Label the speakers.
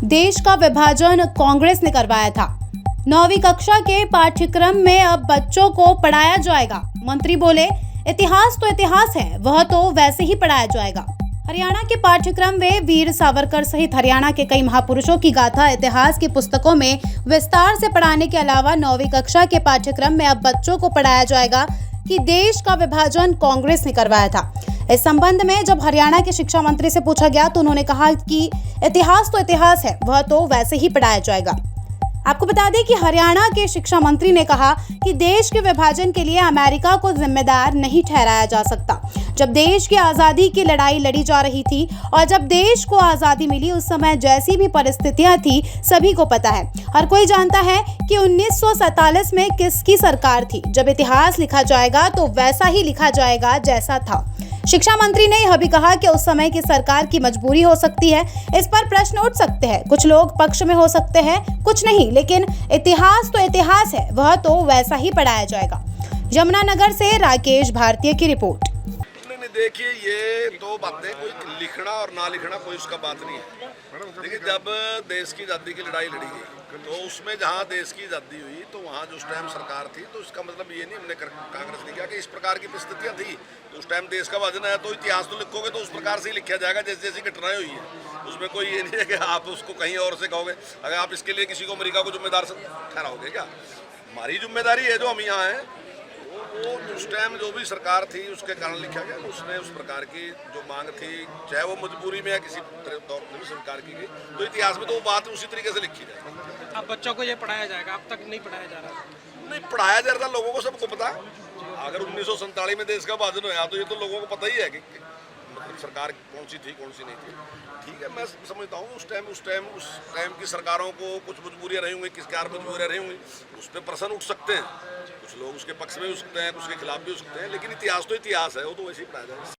Speaker 1: देश का विभाजन कांग्रेस ने करवाया था। 9वीं कक्षा के पाठ्यक्रम में अब बच्चों को पढ़ाया जाएगा। मंत्री बोले, इतिहास तो इतिहास है, वह तो वैसे ही पढ़ाया जाएगा। हरियाणा के पाठ्यक्रम में वीर सावरकर सहित हरियाणा के कई महापुरुषों की गाथा इतिहास की पुस्तकों में विस्तार से पढ़ाने के अलावा 9वीं कक्षा के पाठ्यक्रम में अब बच्चों को पढ़ाया जाएगा कि देश का विभाजन कांग्रेस ने करवाया था। इस संबंध में जब हरियाणा के शिक्षा मंत्री से पूछा गया तो उन्होंने कहा कि इतिहास तो इतिहास है, वह तो वैसे ही पढ़ाया जाएगा। आपको बता दें कि हरियाणा के शिक्षा मंत्री ने कहा कि देश के विभाजन के लिए अमेरिका को जिम्मेदार नहीं ठहराया जा सकता। जब देश की आज़ादी की लड़ाई लड़ी जा रही थी और जब देश को आज़ादी मिली, उस समय जैसी भी परिस्थितियां थी सभी को पता है। हर कोई जानता है कि 1947 में किसकी सरकार थी। जब इतिहास लिखा जाएगा तो वैसा ही लिखा जाएगा जैसा था। शिक्षा मंत्री ने यह भी कहा कि उस समय की सरकार की मजबूरी हो सकती है। इस पर प्रश्न उठ सकते हैं, कुछ लोग पक्ष में हो सकते हैं, कुछ नहीं, लेकिन इतिहास तो इतिहास है, वह तो वैसा ही पढ़ाया जाएगा। यमुनानगर से राकेश भारतीय की रिपोर्ट।
Speaker 2: देखिए, ये दो बातें, कोई लिखना और ना लिखना कोई उसका बात नहीं है। देखिए, जब देश की आज़ादी की लड़ाई लड़ी गई तो उसमें जहाँ देश की आज़ादी हुई तो वहाँ जो उस टाइम सरकार थी, तो इसका मतलब ये नहीं हमने कांग्रेस ने किया कि इस प्रकार की परिस्थितियाँ थी तो उस टाइम देश का विभाजन है, तो इतिहास तो लिखोगे तो उस प्रकार से ही लिखा जाएगा जैसी जैसी घटनाएं हुई है। उसमें कोई ये नहीं है कि आप उसको कहीं और से कहोगे। अगर आप इसके लिए किसी को अमेरिका को जिम्मेदार ठहराओगे क्या? हमारी जिम्मेदारी है जो हम यहाँ हैं, वो उस टाइम जो भी सरकार थी उसके कारण लिखा गया। उसने उस प्रकार की जो मांग थी, चाहे वो मजबूरी में या किसी तौर पर भी स्वीकार की गई, तो इतिहास में तो वो बात उसी तरीके से लिखी जाए।
Speaker 3: अब बच्चों को ये पढ़ाया जाएगा, अब तक नहीं पढ़ाया जा रहा।
Speaker 2: नहीं पढ़ाया जा रहा, लोगों को सबको पता। अगर 1947 में देश का विभाजन हुआ तो ये तो लोगों को पता ही है कि मतलब सरकार कौन सी थी कौन सी नहीं थी। ठीक है, मैं समझता हूँ उस टाइम की सरकारों को कुछ मजबूरियाँ रही होंगी, किस क्या मजबूरियाँ रही होंगी, उस पर प्रश्न उठ सकते हैं। कुछ लोग उसके पक्ष में भी हो सकते हैं, उसके खिलाफ भी हो सकते हैं, लेकिन इतिहास तो इतिहास है, वो तो वैसे ही पढ़ाया जाए।